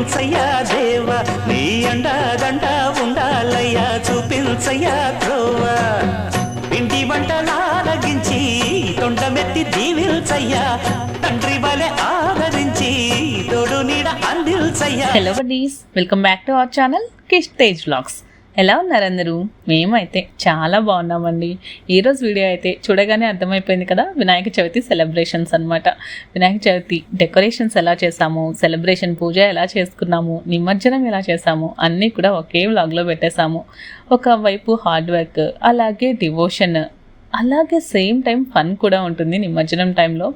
దీవిల్సయ్యా దేవా నీ అండదండ ఉండాలయ్యా చూపించయ్యా త్రోవా పిండి వంటలారగించి తొండమెత్తి దీవిల్సయ్యా తండ్రి వలె ఆదరించి తోడు నీడ అందిల్సయ్యా. Hello buddies, welcome back to our channel Kish Tej vlogs. ఎలా ఉన్నారు అందరూ? మేమైతే చాలా బాగున్నామండి. ఈరోజు వీడియో అయితే చూడగానే అర్థమైపోయింది కదా, వినాయక చవితి సెలబ్రేషన్స్ అనమాట. వినాయక చవితి డెకరేషన్స్ ఎలా చేసాము, సెలబ్రేషన్ పూజ ఎలా చేసుకున్నాము, నిమజ్జనం ఎలా చేసాము అన్నీ కూడా ఒకే వ్లాగ్లో పెట్టేశాము. ఒకవైపు హార్డ్ వర్క్, అలాగే డివోషన్, అలాగే సేమ్ టైం ఫన్ కూడా ఉంటుంది నిమజ్జనం టైంలో.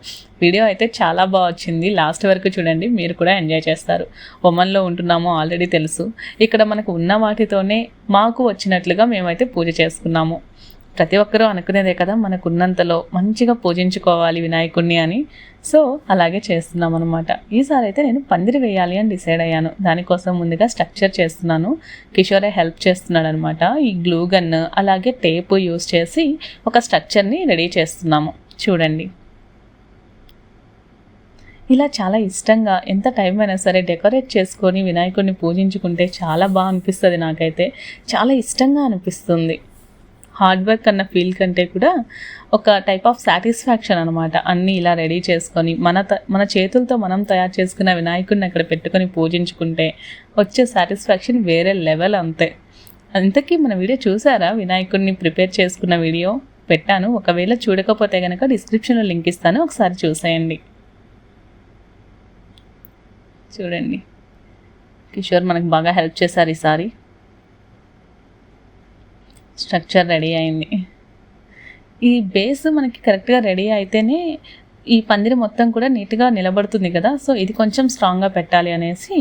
వీడియో అయితే చాలా బాగా వచ్చింది, లాస్ట్ వరకు చూడండి, మీరు కూడా ఎంజాయ్ చేస్తారు. ఒమన్లో ఉంటున్నామో ఆల్రెడీ తెలుసు. ఇక్కడ మనకు ఉన్న వాటితోనే మాకు వచ్చినట్లుగా మేమైతే పూజ చేసుకున్నాము. ప్రతి ఒక్కరూ అనుకునేదే కదా, మనకున్నంతలో మంచిగా పూజించుకోవాలి వినాయకుడిని అని. సో అలాగే చేస్తున్నాం అనమాట. ఈసారి అయితే నేను పందిరి వేయాలి అని డిసైడ్ అయ్యాను. దానికోసం ముందుగా స్ట్రక్చర్ చేస్తున్నాను. కిషోరే హెల్ప్ చేస్తున్నాడు అనమాట. ఈ గ్లూ గన్ అలాగే టేపు యూస్ చేసి ఒక స్ట్రక్చర్ని రెడీ చేస్తున్నాము. చూడండి, ఇలా చాలా ఇష్టంగా ఎంత టైం అయినా సరే డెకరేట్ చేసుకొని వినాయకుడిని పూజించుకుంటే చాలా బాగా అనిపిస్తుంది. నాకైతే చాలా ఇష్టంగా అనిపిస్తుంది. హార్డ్ వర్క్ అన్న ఫీల్ కంటే కూడా ఒక టైప్ ఆఫ్ సాటిస్ఫాక్షన్ అనమాట. అన్నీ ఇలా రెడీ చేసుకొని మన చేతులతో మనం తయారు చేసుకున్న వినాయకుడిని అక్కడ పెట్టుకొని పూజించుకుంటే వచ్చే సాటిస్ఫాక్షన్ వేరే లెవెల్. అంతే. అంతకీ మన వీడియో చూసారా? వినాయకుడిని ప్రిపేర్ చేసుకున్న వీడియో పెట్టాను. ఒకవేళ చూడకపోతే కనుక డిస్క్రిప్షన్లో లింక్ ఇస్తాను, ఒకసారి చూసేయండి. చూడండి, కిషోర్ మనకు బాగా హెల్ప్ చేశారు. ఈసారి స్ట్రక్చర్ రెడీ అయింది. ఈ బేస్ మనకి కరెక్ట్గా రెడీ అయితేనే ఈ పందిరి మొత్తం కూడా నీట్గా నిలబడుతుంది కదా. సో ఇది కొంచెం స్ట్రాంగ్గా పెట్టాలి అనేసి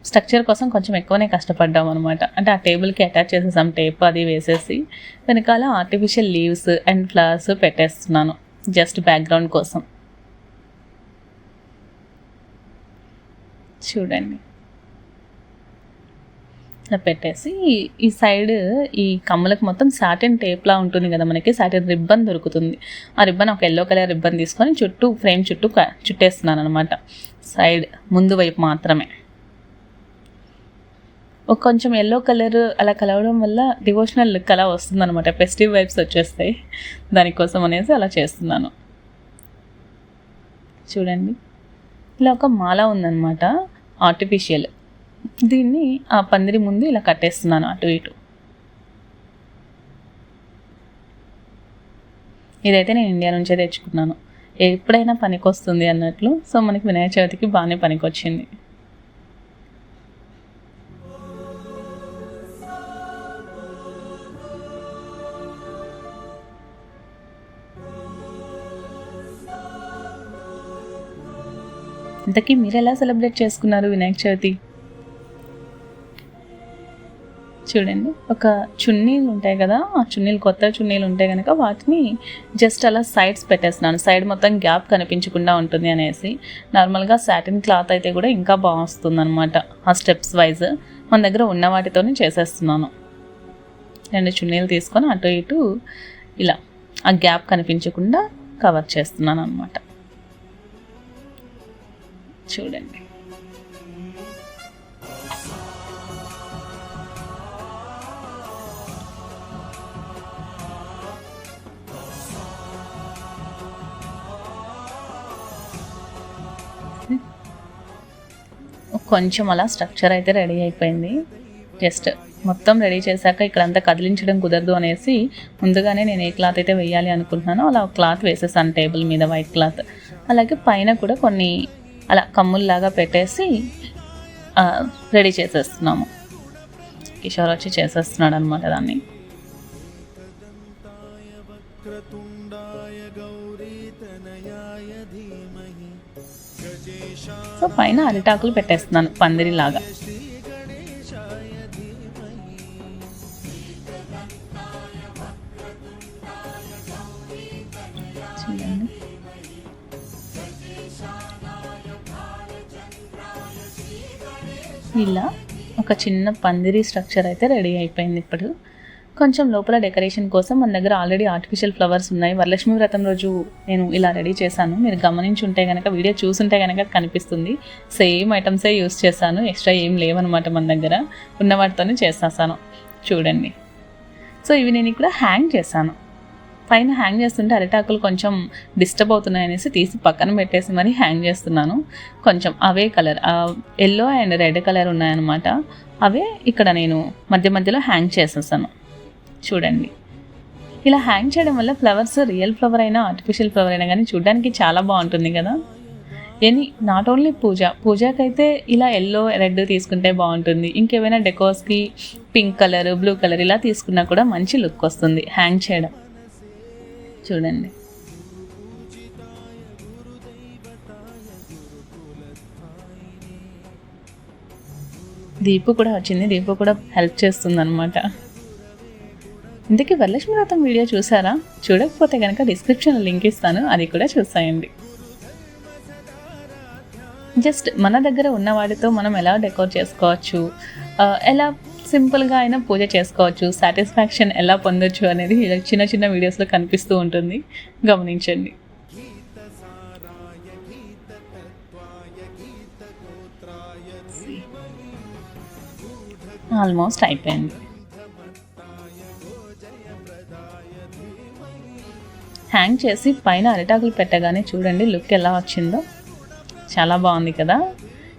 స్ట్రక్చర్ కోసం కొంచెం ఎక్కువనే కష్టపడ్డాం అనమాట. అంటే ఆ టేబుల్కి అటాచ్ చేసేసాం టేప్ అది వేసేసి, వెనకాల ఆర్టిఫిషియల్ లీవ్స్ అండ్ ఫ్లవర్స్ పెట్టేస్తున్నాను జస్ట్ బ్యాక్గ్రౌండ్ కోసం. చూడండి, ఇలా పెట్టేసి ఈ సైడ్ ఈ కమ్మలకు మొత్తం సాటిన్ టేప్లా ఉంటుంది కదా, మనకి సాటిన్ రిబ్బన్ దొరుకుతుంది. ఆ రిబ్బన్ ఒక ఎల్లో కలర్ రిబ్బన్ తీసుకొని చుట్టూ ఫ్రేమ్ చుట్టూ చుట్టేస్తున్నాను అనమాట. సైడ్ ముందు వైపు మాత్రమే. ఒక కొంచెం ఎల్లో కలర్ అలా కలవడం వల్ల డివోషనల్ లుక్ అలా వస్తుంది అనమాట, ఫెస్టివ్ వైబ్స్ వచ్చేస్తాయి. దానికోసం అనేసి అలా చేస్తున్నాను. చూడండి, ఇలా ఒక మాల ఉందన్నమాట ఆర్టిఫిషియల్. దీన్ని ఆ పందిరి ముందు ఇలా కట్టేస్తున్నాను అటు ఇటు. ఇదైతే నేను ఇండియా నుంచే తెచ్చుకున్నాను, ఎప్పుడైనా పనికొస్తుంది అన్నట్లు. సో మనకి వినాయక చవితికి బాగానే పనికొచ్చింది. ఇంతకీ మీరు ఎలా సెలబ్రేట్ చేసుకున్నారు వినాయక చవితి? చూడండి, ఒక చున్నీలు ఉంటాయి కదా, ఆ చున్నీలు కొత్త చున్నీలు ఉంటాయి కనుక వాటిని జస్ట్ అలా సైడ్స్ పెట్టేస్తున్నాను. సైడ్ మొత్తం గ్యాప్ కనిపించకుండా ఉంటుంది అనేసి. నార్మల్గా సాటిన్ క్లాత్ అయితే కూడా ఇంకా బాగా వస్తుంది అనమాట. ఆ స్టెప్స్ వైజ్ మన దగ్గర ఉన్న వాటితోనే చేసేస్తున్నాను. 2 చున్నీలు తీసుకొని అటు ఇటు ఇలా ఆ గ్యాప్ కనిపించకుండా కవర్ చేస్తున్నాను అనమాట. చూడండి, కొంచెం అలా స్ట్రక్చర్ అయితే రెడీ అయిపోయింది. జస్ట్ మొత్తం రెడీ చేశాక ఇక్కడంతా కదిలించడం కుదరదు అనేసి ముందుగానే నేను ఏ క్లాత్ అయితే వేయాలి అనుకుంటున్నానో అలా క్లాత్ వేసేసాను టేబుల్ మీద, వైట్ క్లాత్. అలాగే పైన కూడా కొన్ని అలా కమ్ముల్లాగా పెట్టేసి రెడీ చేసేస్తున్నాము. కిషోర్ వచ్చి చేసేస్తున్నాడు అనమాట దాన్ని. సో పైన అరిటాకులు పెట్టేస్తున్నాను పందిరిలాగా. చూడండి, ఇలా ఒక చిన్న పందిరి స్ట్రక్చర్ అయితే రెడీ అయిపోయింది. ఇప్పుడు కొంచెం లోపల డెకరేషన్ కోసం మన దగ్గర ఆల్రెడీ ఆర్టిఫిషియల్ ఫ్లవర్స్ ఉన్నాయి. వరలక్ష్మి వ్రతం రోజు నేను ఇలా రెడీ చేశాను. మీరు గమనించి ఉంటే కనుక, వీడియో చూసుంటే కనుక కనిపిస్తుంది. సేమ్ ఐటమ్సే యూస్ చేశాను, ఎక్స్ట్రా ఏం లేవన్నమాట. మన దగ్గర ఉన్న వాటితోనే చేసేసాను చూడండి. సో ఇవి నేను ఇక్కడ హ్యాంగ్ చేశాను. పైన హ్యాంగ్ చేస్తుంటే అరిటాకులు కొంచెం డిస్టర్బ్ అవుతున్నాయి అనేసి తీసి పక్కన పెట్టేసి మరి హ్యాంగ్ చేస్తున్నాను. కొంచెం అవే colour, yellow and red colour ఉన్నాయన్నమాట. అవే ఇక్కడ నేను మధ్య మధ్యలో హ్యాంగ్ చేసేసాను చూడండి. ఇలా హ్యాంగ్ చేయడం వల్ల ఫ్లవర్స్ రియల్ ఫ్లవర్ అయినా ఆర్టిఫిషియల్ ఫ్లవర్ అయినా కానీ చూడడానికి చాలా బాగుంటుంది కదా. నాట్ ఓన్లీ పూజకైతే ఇలా ఎల్లో రెడ్ తీసుకుంటే బాగుంటుంది. ఇంకేమైనా డెకోర్స్కి పింక్ కలర్, బ్లూ కలర్ ఇలా తీసుకున్నా కూడా మంచి లుక్ వస్తుంది హ్యాంగ్ చేయడం చూడండి. దీపు కూడా వచ్చింది, దీపు కూడా హెల్ప్ చేస్తుంది అనమాట. ఇంతకీ వరలక్ష్మి వ్రతం వీడియో చూసారా? చూడకపోతే కనుక డిస్క్రిప్షన్లో లింక్ ఇస్తాను, అది కూడా చూసేయండి. జస్ట్ మన దగ్గర ఉన్న వాటితో మనం ఎలా డెకోర్ చేసుకోవచ్చు, ఎలా సింపుల్గా అయినా పూజ చేసుకోవచ్చు, సాటిస్ఫాక్షన్ ఎలా పొందొచ్చు అనేది చిన్న చిన్న వీడియోస్లో కనిపిస్తూ ఉంటుంది, గమనించండి. ఆల్మోస్ట్ అయిపోయింది. హ్యాంగ్ చేసి పైన అరిటాకులు పెట్టగానే చూడండి లుక్ ఎలా వచ్చిందో, చాలా బాగుంది కదా.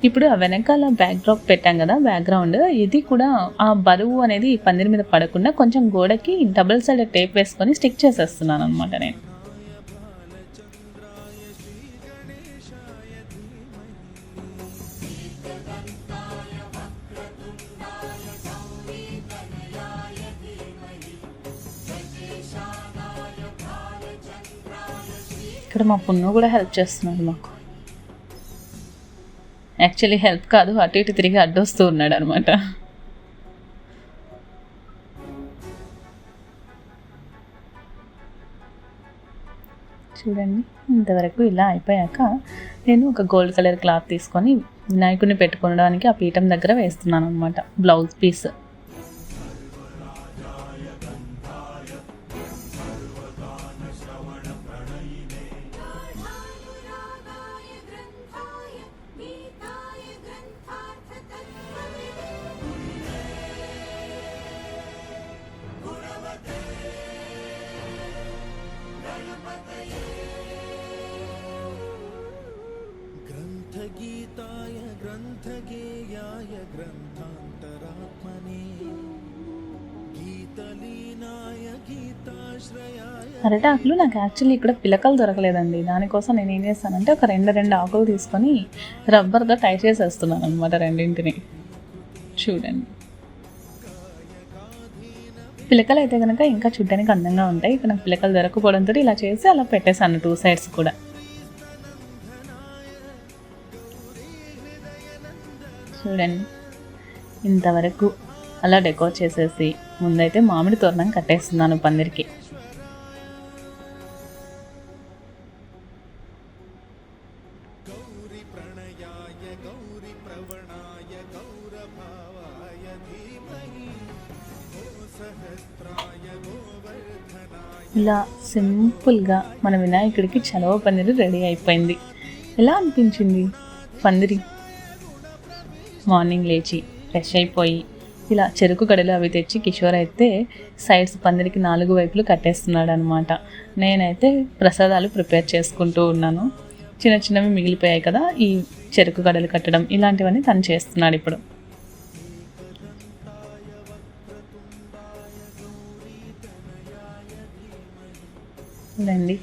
ఇప్పుడు ఆ వెనకాల బ్యాక్డ్రాప్ పెట్టాం కదా, బ్యాక్గ్రౌండ్, ఇది కూడా ఆ బరువు అనేది ఈ పందిరి మీద పడకుండా కొంచెం గోడకి డబుల్ సైడ్ టేప్ వేసుకొని స్టిక్ చేసేస్తున్నాను అనమాట నేను. ఇక్కడ మా పున్ను కూడా హెల్ప్ చేస్తున్నాడు మాకు. యాక్చువల్లీ హెల్ప్ కాదు, అటు ఇటు తిరిగి అడ్డొస్తూ ఉన్నాడు అనమాట. చూడండి ఇంతవరకు ఇలా అయిపోయాక నేను ఒక గోల్డ్ కలర్ క్లాత్ తీసుకొని వినాయకుడిని పెట్టుకోవడానికి ఆ పీఠం దగ్గర వేస్తున్నాను అనమాట, బ్లౌజ్ పీస్. गीताय ग्रन्थगेयाय ग्रन्थान्तरात्मने गीतलीनाय गीताश्रयाय. అరటాకులు నాకు యాక్చువల్లీ ఇక్కడ పిలకలు దొరకలేదండి, దానికోసం నేను ఏం చేస్తానంటే ఒక రెండు ఆకులు తీసుకొని రబ్బర్తో టైట్ చేసేస్తున్నాను అనమాట రెండింటిని. చూడండి పిలకలు అయితే కనుక ఇంకా చూడడానికి అందంగా ఉంటాయి. ఇక్కడ నాకు పిలకలు దొరకపోవడంతో ఇలా చేసి అలా పెట్టేశాను 2 సైడ్స్ కూడా. చూడండి ఇంతవరకు అలా డెకోర్ చేసేసి ముందైతే మామిడి తోరణం కట్టేస్తున్నాను పందిరికి. ఇలా సింపుల్గా మన వినాయకుడికి చలవ పందిరి రెడీ అయిపోయింది. ఎలా అనిపించింది పందిరి? మార్నింగ్ లేచి ఫ్రెష్ అయిపోయి ఇలా చెరుకు గడలు అవి తెచ్చి కిషోర్ అయితే సైడ్స్ పందిరికి 4 వైపులు కట్టేస్తున్నాడు అనమాట. నేనైతే ప్రసాదాలు ప్రిపేర్ చేసుకుంటూ ఉన్నాను. చిన్న చిన్నవి మిగిలిపోయాయి కదా, ఈ చెరుకు గడలు కట్టడం ఇలాంటివన్నీ తను చేస్తున్నాడు ఇప్పుడు. చూడండి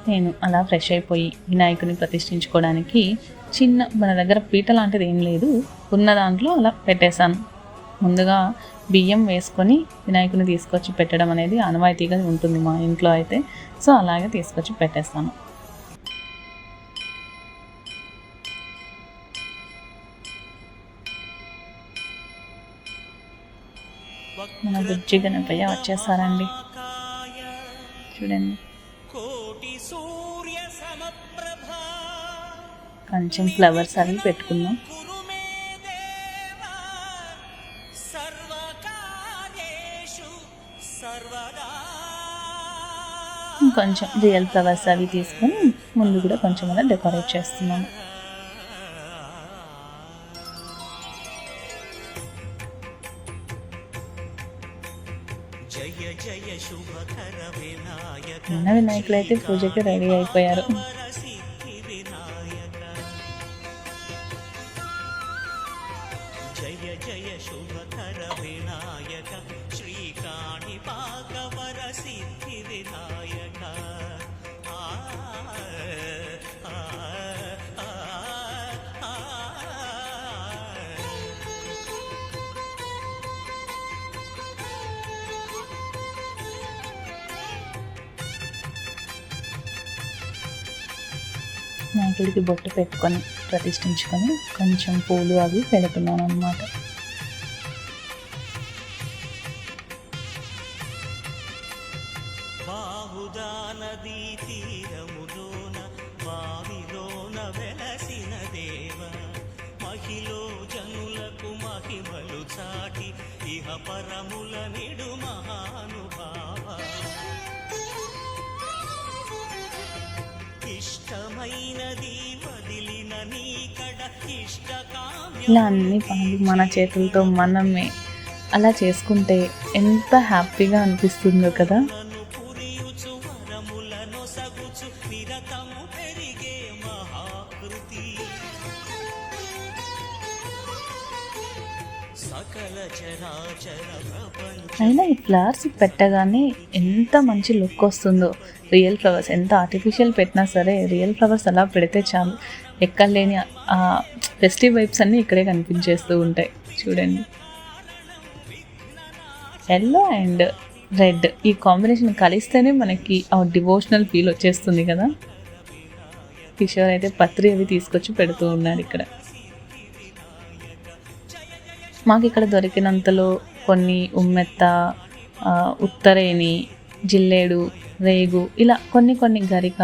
నేను అలా ఫ్రెష్ అయిపోయి వినాయకుని ప్రతిష్ఠించుకోవడానికి మన దగ్గర పీట లాంటిది ఏం లేదు, ఉన్న దాంట్లో అలా పెట్టేశాను. ముందుగా బియ్యం వేసుకొని వినాయకుని తీసుకొచ్చి పెట్టడం అనేది ఆనవాయితీగా ఉంటుంది మా ఇంట్లో అయితే. సో అలాగే తీసుకొచ్చి పెట్టేస్తాను. మన బుజ్జి గణపయ్య వచ్చేసారండి. చూడండి కొంచెం ఫ్లవర్స్ అవి పెట్టుకున్నాం. ఇంకొంచెం రియల్ ఫ్లవర్స్ అవి తీసుకొని ముందు కూడా కొంచెం అలా డెకరేట్ చేస్తున్నాను. చిన్న వినాయకులు అయితే పూజకి రెడీ అయిపోయారు. జయ జయ శుభకర వినాయక శ్రీకాణిపాక వరసిద్ధి వినాయక. వినాయకుడికి బొట్టు పెట్టుకొని ప్రతిష్ఠించుకొని కొంచెం పూలు అవి పెడుతున్నాను అన్నమాట. బాహుదా నదీ తీరములోన బావిలోన వెలసిన దేవ మహిలో జనులకు మహిమలు చాటి ఇహ పరముల నిడు మహానుభావ. ఇష్టమైనది వదిలిన నీకడ ఇష్టకామ్య. ఇలా అన్ని పనులు మన చేతులతో మనమే అలా చేసుకుంటే ఎంత హ్యాపీగా అనిపిస్తుందో కదా. పురియుచు వరములను సగుచు నిరతము పెరిగే మహాకృతి. సకల చరాచర ప్రపంచ అయినా ఈ ఫ్లవర్స్ పెట్టగానే ఎంత మంచి లుక్ వస్తుందో. రియల్ ఫ్లవర్స్ ఎంత ఆర్టిఫిషియల్ పెట్టినా సరే రియల్ ఫ్లవర్స్ అలా పెడితే చాలు, ఎక్కడ లేని ఆ ఫెస్టివ్ వైబ్స్ అన్నీ ఇక్కడే కనిపించేస్తూ ఉంటాయి. చూడండి, ఎల్లో అండ్ రెడ్ ఈ కాంబినేషన్ కలిస్తేనే మనకి ఆ డివోషనల్ ఫీల్ వచ్చేస్తుంది కదా. కిషోర్ అయితే పత్రి అవి తీసుకొచ్చి పెడుతూ ఉన్నారు ఇక్కడ. మాకు ఇక్కడ దొరికినంతలో కొన్ని ఉమ్మెత్త, ఉత్తరేణి, జిల్లేడు, రేగు ఇలా కొన్ని గరిక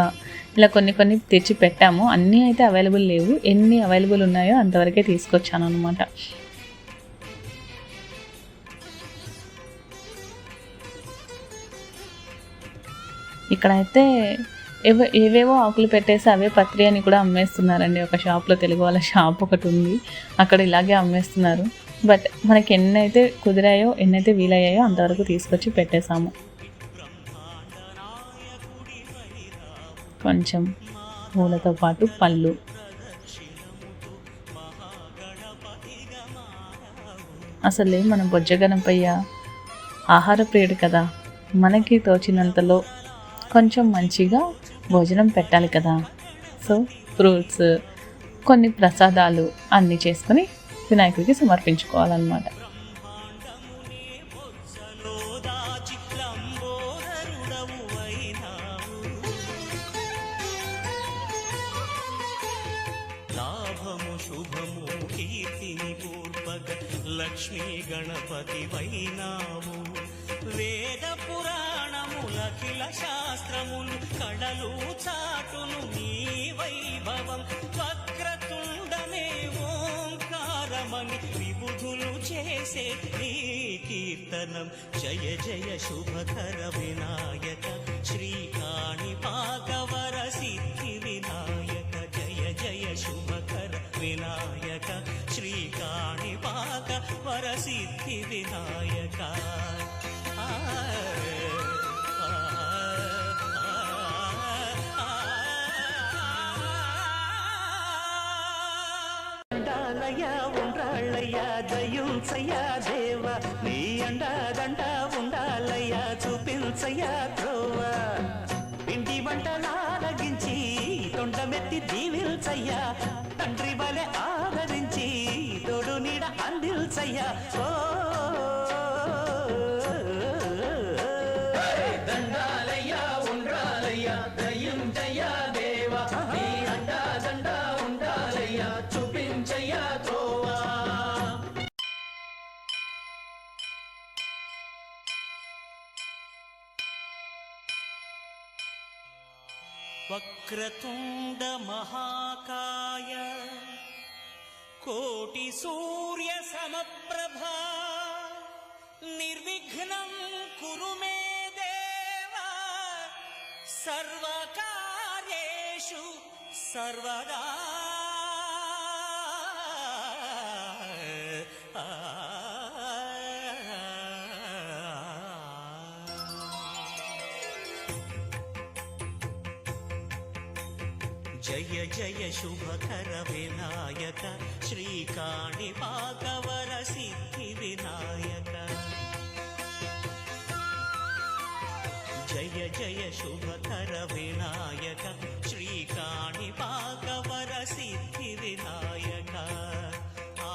ఇలా కొన్ని తెచ్చి పెట్టాము. అన్నీ అయితే అవైలబుల్ లేవు, ఎన్ని అవైలబుల్ ఉన్నాయో అంతవరకే తీసుకొచ్చాను అనమాట. ఇక్కడైతే ఏవేవో ఆకులు పెట్టేసి అవే పత్రి అని కూడా అమ్మేస్తున్నారండి. ఒక షాప్లో, తెలుగు వాళ్ళ షాప్ ఒకటి ఉంది, అక్కడ ఇలాగే అమ్మేస్తున్నారు. బట్ మనకి ఎన్నైతే కుదిరాయో ఎన్నైతే వీలయ్యాయో అంతవరకు తీసుకొచ్చి పెట్టేశాము. కొంచెం పూలతో పాటు పళ్ళు. అసలే మన బొజ్జ గణపయ్య ఆహార ప్రియుడు కదా, మనకి తోచినంతలో కొంచెం మంచిగా భోజనం పెట్టాలి కదా. సో ఫ్రూట్స్, కొన్ని ప్రసాదాలు అన్నీ చేసుకొని వినాయకుడికి సమర్పించుకోవాలన్నమాట. లాభము శుభము కీర్తిని పూర్వక లక్ష్మీ గణపతి వైనాము. వేద పురాణములఖిల శాస్త్రములు కడలు చాటును నీ వైభవం. వక్రతుండమే ఓంకారమని విబుధులు చేసే నీ కీర్తనం. జయ జయ శుభకర వినాయక శ్రీకాణిపాక వరసిద్ధి వినాయక. జయ జయ శుభకర వినాయక శ్రీకాణిపాక వరసిద్ధి వినాయక. ఉండాలయ్యా దయుంచయ్యా దేవ, నీ అండదండ ఉండాలయ్యా చూపించయ్యా త్రోవ. పిండి వంటలారగించి తొండమెత్తి దీవిల్చయ్యా, తండ్రి వలె ఆదరించి తోడు నీడ అందిల్చయ్యా. ఓ దండాలయ్యా ఉండాలయ్యా దయుంచయ్యా దేవ, నీ అండదండ ఉండాలయ్యా చూపించయ్యా త్రోవా. వక్రతుండ మహాకాయ కోటి సూర్య సమప్రభా నిర్విఘ్నం కురు మే దేవ సర్వకార్యేషు సర్వదా జయ జయ శుభకర వినాయక శ్రీకాణిపాకవర సిద్ధి వినాయక జయ జయ శుభకర వినాయక శ్రీకాణిపాకవర సిద్ధి వినాయక ఆ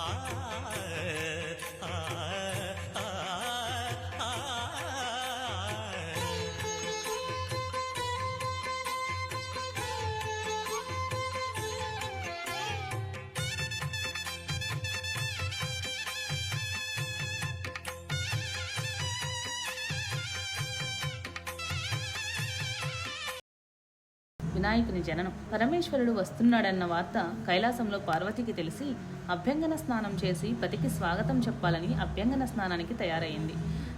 ఆ ఆ ఆ వినాయకుని జననం. పరమేశ్వరుడు వస్తున్నాడన్న వార్త కైలాసంలో పార్వతికి తెలిసి అభ్యంగన స్నానం చేసి పతికి స్వాగతం చెప్పాలని అభ్యంగన స్నానానికి తయారైంది.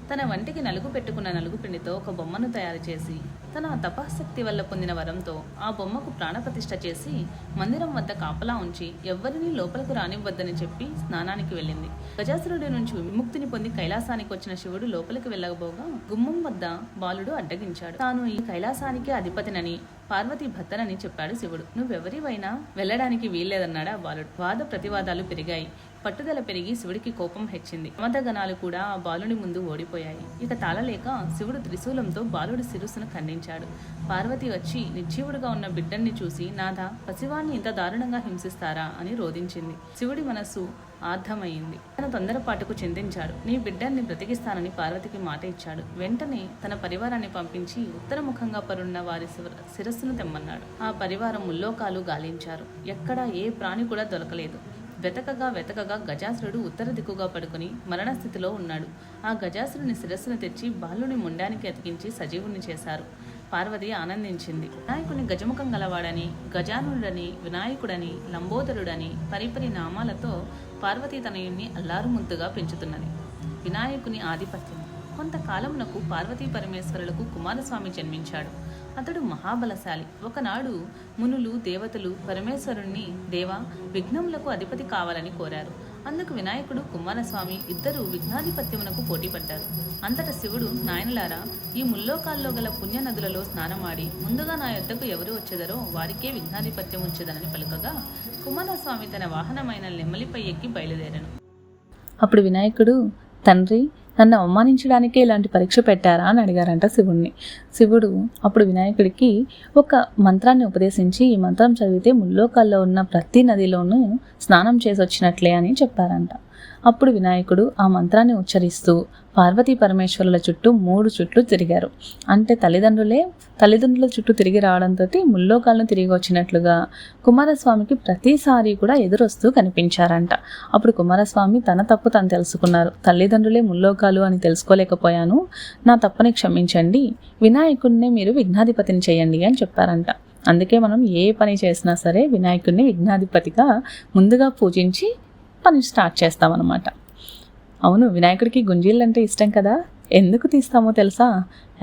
తన వంటికి నలుగు పెట్టుకున్న నలుగు పిండితో ఒక బొమ్మను తయారు చేసి తన తపశక్తి వల్ల పొందిన వరంతో ఆ బొమ్మకు ప్రాణప్రతిష్ఠ చేసి మందిరం వద్ద కాపలా ఉంచి ఎవ్వరినీ లోపలకు రానివ్వద్దని చెప్పి స్నానానికి వెళ్ళింది. గజాసురుడి నుంచి విముక్తిని పొంది కైలాసానికి వచ్చిన శివుడు లోపలికి వెళ్ళకపోగా గుమ్మం వద్ద బాలుడు అడ్డగించాడు. తాను ఈ కైలాసానికి అధిపతినని పార్వతి భర్తనని చెప్పాడు శివుడు. నువ్వెవరివైనా వెళ్ళడానికి వీల్లేదన్నాడు ఆ బాలుడు. వాద ప్రతివాదాలు పెరిగాయి. పట్టుదల పెరిగి శివుడికి కోపం హెచ్చింది. ప్రమదగణాలు కూడా ఆ బాలుడి ముందు ఓడిపోయాయి. ఇక తాళలేక శివుడు త్రిశూలంతో బాలుడి శిరస్సును ఖండించాడు. పార్వతి వచ్చి నిర్జీవుడుగా ఉన్న బిడ్డన్ని చూసి, నాథా, పసివాణ్ణి ఇంత దారుణంగా హింసిస్తారా అని రోధించింది. శివుడి మనస్సు ఆర్ధమైంది. తన తొందరపాటుకు చింతించాడు. నీ బిడ్డల్ని బ్రతికిస్తానని పార్వతికి మాట ఇచ్చాడు. వెంటనే తన పరివారాన్ని పంపించి ఉత్తరముఖంగా పరున్న వారి శిరస్సును తెమ్మన్నాడు. ఆ పరివారం ముల్లోకాలు గాలించారు. ఎక్కడా ఏ ప్రాణి కూడా దొరకలేదు. వెతకగా గజాసురుడు ఉత్తర దిక్కుగా పడుకుని మరణస్థితిలో ఉన్నాడు. ఆ గజాసురుని శిరస్సును తెచ్చి బాలుని ముండానికి అతికించి సజీవుని చేశారు. పార్వతి ఆనందించింది. వినాయకుని గజముఖం గలవాడని, గజానుడని, వినాయకుడని, లంబోదరుడని పరిపరి నామాలతో పార్వతీ తనయుణ్ణి అల్లారు ముద్దుగా పెంచుతున్నది. వినాయకుని ఆధిపత్యం. కొంతకాలమునకు పార్వతీ పరమేశ్వరులకు కుమారస్వామి జన్మించాడు. అతడు మహాబలశాలి. ఒకనాడు మునులు, దేవతలు పరమేశ్వరుణ్ణి, దేవా, విఘ్నములకు అధిపతి కావాలని కోరారు. అందుకు వినాయకుడు, కుమారస్వామి ఇద్దరు విఘ్నాధిపత్యమునకు పోటీపడ్డారు. అంతటా శివుడు, నాయనలారా, ఈ ముల్లోకాల్లో గల పుణ్య నదులలో స్నానమాడి ముందుగా నా యొద్దకు ఎవరు వచ్చేదరో వారికే విఘ్నాధిపత్యం ఉంచేదనని పలుకగా కుమారస్వామి తన వాహనమైన నెమ్మలిపై ఎక్కి బయలుదేరాను. అప్పుడు వినాయకుడు, తండ్రి, నన్ను అవమానించడానికే ఇలాంటి పరీక్ష పెట్టారా అని అడిగారంట శివుణ్ణి. శివుడు అప్పుడు వినాయకుడికి ఒక మంత్రాన్ని ఉపదేశించి, ఈ మంత్రం చదివితే ముల్లోకాల్లో ఉన్న ప్రతి నదిలోనూ స్నానం చేసి వచ్చినట్లే అని చెప్పారంట. అప్పుడు వినాయకుడు ఆ మంత్రాన్ని ఉచ్చరిస్తూ పార్వతీ పరమేశ్వరుల చుట్టూ 3 చుట్లు తిరిగారు. అంటే తల్లిదండ్రుల చుట్టూ తిరిగి రావడంతో ముల్లోకాలను తిరిగి వచ్చినట్లుగా కుమారస్వామికి ప్రతిసారి కూడా ఎదురొస్తూ కనిపించారంట. అప్పుడు కుమారస్వామి తన తప్పు తను తెలుసుకున్నారు. తల్లిదండ్రులే ముల్లోకాలు అని తెలుసుకోలేకపోయాను, నా తప్పని క్షమించండి, వినాయకుడినే మీరు విఘ్నాధిపతిని చేయండి అని చెప్పారంట. అందుకే మనం ఏ పని చేసినా సరే వినాయకుడిని విఘ్నాధిపతిగా ముందుగా పూజించి పని స్టార్ట్ చేస్తామన్నమాట. అవును, వినాయకుడికి గుంజీళ్ళు అంటే ఇష్టం కదా. ఎందుకు తీస్తామో తెలుసా?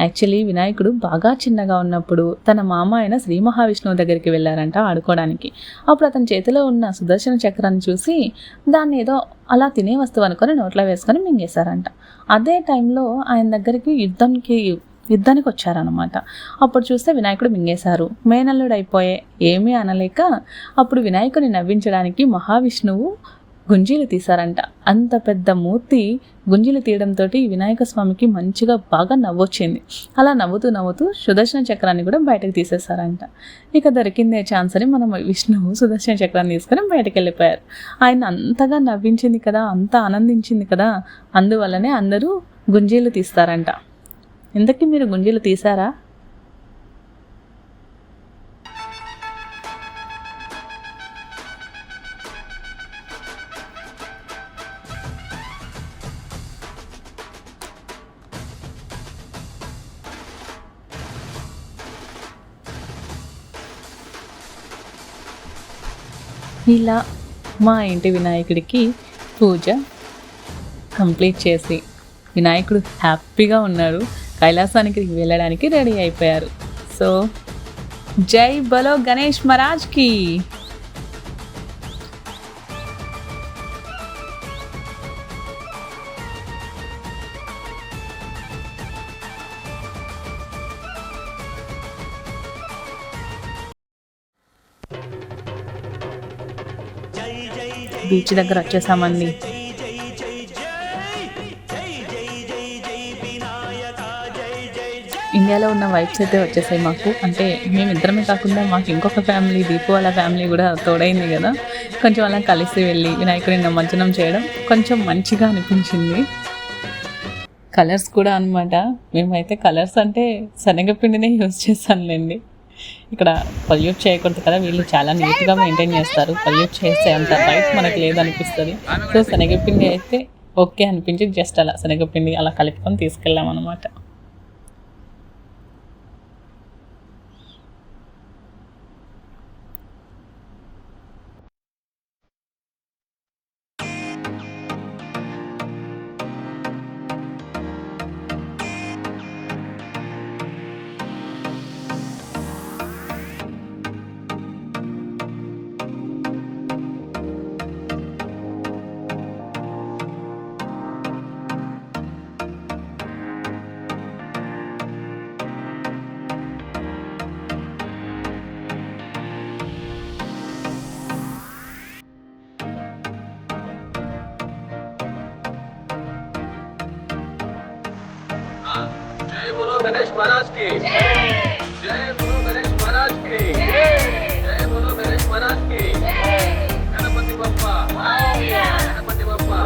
యాక్చువల్లీ వినాయకుడు బాగా చిన్నగా ఉన్నప్పుడు తన మామ అయిన శ్రీ మహావిష్ణువు దగ్గరికి వెళ్ళారంట ఆడుకోవడానికి. అప్పుడు అతని చేతిలో ఉన్న సుదర్శన చక్రాన్ని చూసి దాన్ని ఏదో అలా తినే వస్తువు అనుకొని నోట్లో వేసుకొని మింగేశారంట. అదే టైంలో ఆయన దగ్గరికి యుద్ధానికి వచ్చారనమాట. అప్పుడు చూస్తే వినాయకుడు మింగేశారు. మేనల్లుడు అయిపోయే ఏమీ అనలేక అప్పుడు వినాయకుడిని నవ్వించడానికి మహావిష్ణువు గుంజీలు తీశారంట. అంత పెద్ద మూర్తి గుంజీలు తీయడంతో వినాయక స్వామికి మంచిగా బాగా నవ్వొచ్చింది. అలా నవ్వుతూ సుదర్శన చక్రాన్ని కూడా బయటకు తీసేశారంట. ఇక దొరికిందే ఛాన్స్ అని మనం విష్ణువు సుదర్శన చక్రాన్ని తీసుకొని బయటకు వెళ్ళిపోయారు. ఆయన అంతగా నవ్వించింది కదా, అంత ఆనందించింది కదా, అందువల్లనే అందరూ గుంజీలు తీస్తారంట. ఇంతకీ మీరు గుంజీలు తీశారా? ఇలా మా ఇంటి వినాయకుడికి పూజ కంప్లీట్ చేసి వినాయకుడు హ్యాపీగా ఉన్నారు. కైలాసానికి వెళ్ళడానికి రెడీ అయిపోయారు. సో జై బలో గణేష్ మహారాజ్ కి. బీచ్ దగ్గర వచ్చేసామండి. ఇండియాలో ఉన్న వైబ్స్ అయితే వచ్చేసాయి మాకు. అంటే మేమిద్దరమే కాకుండా మాకు ఇంకొక ఫ్యామిలీ, దీపు వాళ్ళ ఫ్యామిలీ కూడా తోడైంది కదా. కొంచెం అలా కలిసి వెళ్ళి వినాయకుడిని నిమజ్జనం చేయడం కొంచెం మంచిగా అనిపించింది. కలర్స్ కూడా అనమాట. మేమైతే కలర్స్ అంటే శనగపిండినే యూజ్ చేస్తానులేండి. ఇక్కడ పొల్యూట్ చేయకూడదు కదా, వీళ్ళు చాలా నీట్గా మెయింటైన్ చేస్తారు. పొల్యూట్ చేస్తే అంత రైట్ మనకు లేదనిపిస్తుంది. సో శనగపిండి అయితే ఓకే అనిపించి జస్ట్ అలా శనగపిండి అలా కలుపుకొని తీసుకెళ్ళాం అనమాట. जय बोलो गणेश महाराज की जय बोलो गणेश महाराज की जय बोलो गणेश महाराज की गणपति बप्पा गणपति बप्पा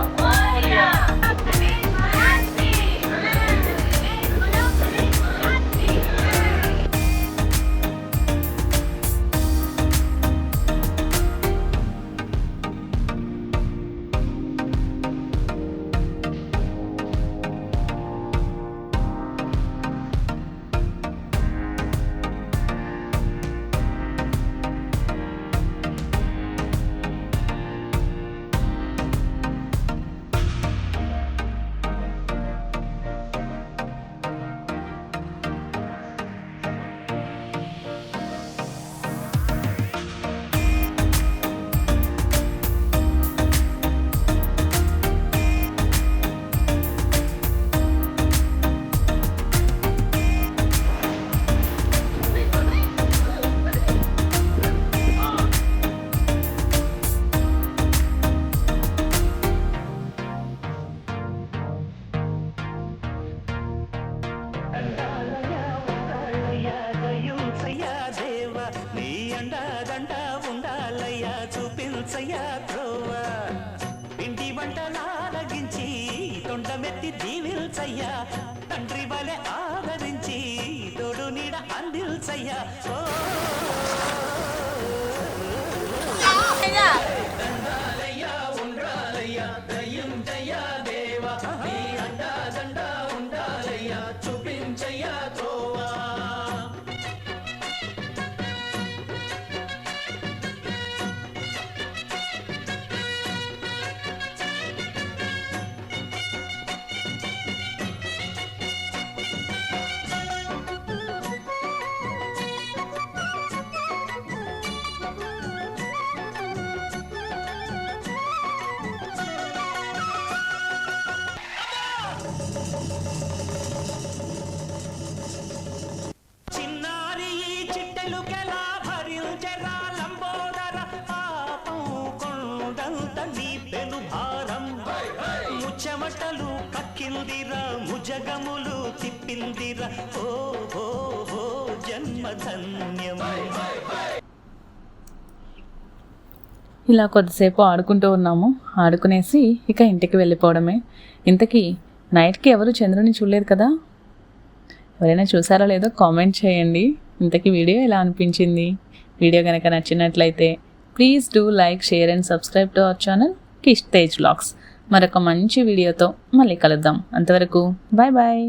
పిండి వంటలారగించి తొండమెత్తి దీవిల్చయ్యా, తండ్రి వలె ఆదరించి తోడు నీడ అందిల్చయ్యా. ఉండాలయ్యా దయ్యం జయ్యా దేవా, నీ అండా దండా ఉండాలయ్యా, చూపించయ్యా త్రోవా. చెమటలు కక్కిందిరా, ముజగములు తిప్పిందిరా, ఓ ఓ ఓ జన్మధన్యమై. ఇలా కొద్దిసేపు ఆడుకుంటూ ఉన్నాము. ఆడుకునేసి ఇక ఇంటికి వెళ్ళిపోవడమే. ఇంతకీ నైట్కి ఎవరు చంద్రుని చూడలేదు కదా, ఎవరైనా చూసారో లేదో కామెంట్ చేయండి. ఇంతకీ వీడియో ఎలా అనిపించింది? వీడియో కనుక నచ్చినట్లయితే please do like, share and subscribe to our channel Kish Tej vlogs. మరొక మంచి వీడియోతో మళ్ళీ కలుద్దాం. అంతవరకు బాయ్ బాయ్.